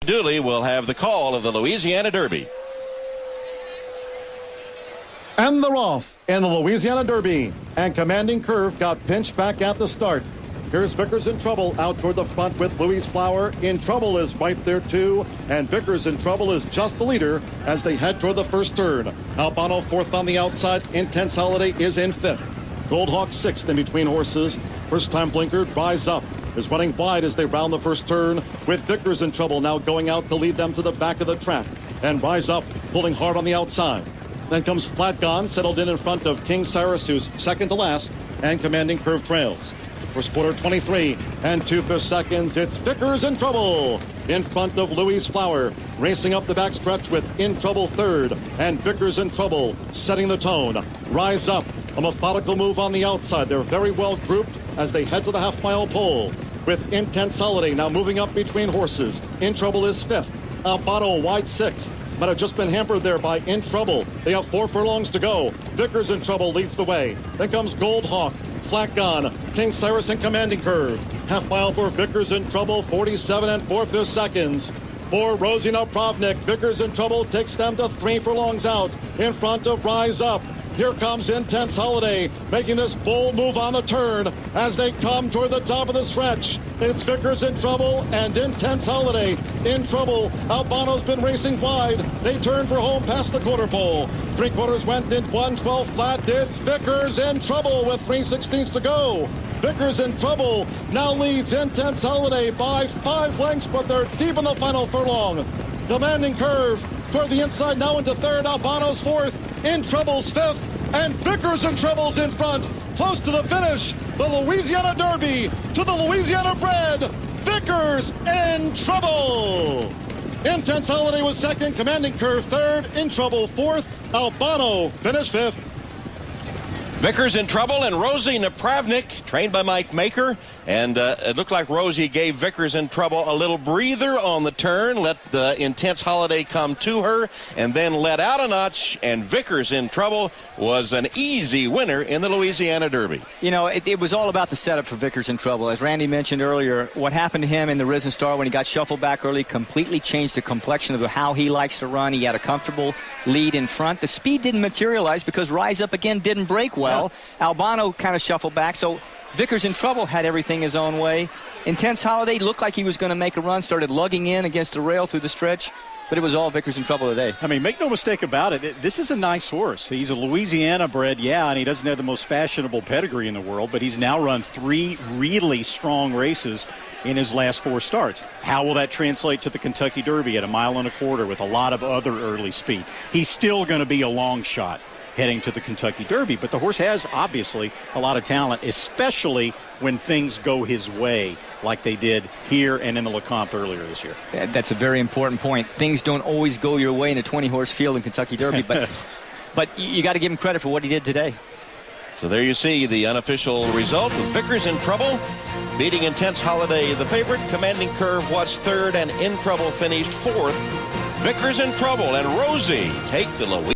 Dooley will have the call of the Louisiana Derby. And they're off in the Louisiana Derby. And Commanding Curve got pinched back at the start. Here's Vickers in Trouble out toward the front with Louise Flower. In Trouble is right there too. And Vickers in Trouble is just the leader as they head toward the first turn. Albano fourth on the outside. Intense Holiday is in fifth. Goldhawk sixth in between horses. First time blinker, Rise Up, is running wide as they round the first turn, with Vickers in Trouble now going out to lead them to the back of the track. And Rise Up pulling hard on the outside. Then comes Flat Gone, settled in front of King Cyrus, who's second to last, and Commanding Curve trails. First quarter 23 and 2/5 seconds. It's Vickers in Trouble in front of Louise Flower, racing up the backstretch with In Trouble third, and Vickers in Trouble setting the tone. Rise Up, a methodical move on the outside. They're very well grouped as they head to the half-mile pole, with Intense Holiday now moving up between horses. In Trouble is fifth. Albano wide sixth. Might have just been hampered there by In Trouble. They have 4 furlongs to go. Vickers in Trouble leads the way. Then comes Goldhawk, Flat Gone, King Cyrus, and Commanding Curve. Half mile for Vickers in Trouble, 47 and 4/5 seconds. For Rosie Napravnik, Vickers in Trouble takes them to 3 furlongs out in front of Rise Up. Here comes Intense Holiday, making this bold move on the turn as they come toward the top of the stretch. It's Vickers in Trouble and Intense Holiday in trouble. Albano's been racing wide. They turn for home past the quarter pole. 3/4 went in 1:12 flat. It's Vickers in Trouble with 3/16 to go. Vickers in Trouble now leads Intense Holiday by 5 lengths, but they're deep in the final furlong. Commanding Curve toward the inside, now into third. Albano's fourth. In Trouble's fifth. And Vickers in Trouble's in front. Close to the finish. The Louisiana Derby to the Louisiana bred. Vickers in Trouble. Intense Holiday was second. Commanding Curve third. In Trouble fourth. Albano finished fifth. Vickers in Trouble and Rosie Napravnik, trained by Mike Maker. And it looked like Rosie gave Vickers in Trouble a little breather on the turn, let the Intense Holiday come to her, and then let out a notch. And Vickers in Trouble was an easy winner in the Louisiana Derby. You know, it was all about the setup for Vickers in Trouble. As Randy mentioned earlier, what happened to him in the Risen Star when he got shuffled back early completely changed the complexion of how he likes to run. He had a comfortable lead in front. The speed didn't materialize because Rise Up again didn't break well. Albano kind of shuffled back, so Vickers in Trouble had everything his own way. Intense Holiday looked like he was going to make a run, started lugging in against the rail through the stretch, but it was all Vickers in Trouble today. I mean, make no mistake about it, this is a nice horse. He's a Louisiana bred, yeah, and he doesn't have the most fashionable pedigree in the world, but he's now run 3 really strong races in his last 4 starts. How will that translate to the Kentucky Derby at 1.25 miles with a lot of other early speed? He's still going to be a long shot heading to the Kentucky Derby, but the horse has obviously a lot of talent, especially when things go his way like they did here and in the Lecomte earlier this year. That's a very important point. Things don't always go your way in a 20-horse field in Kentucky Derby, but you got to give him credit for what he did today. So there you see the unofficial result with Vickers in Trouble beating Intense Holiday, the favorite. Commanding Curve was third, and In Trouble finished fourth. Vickers in Trouble and Rosie take the Louisiana.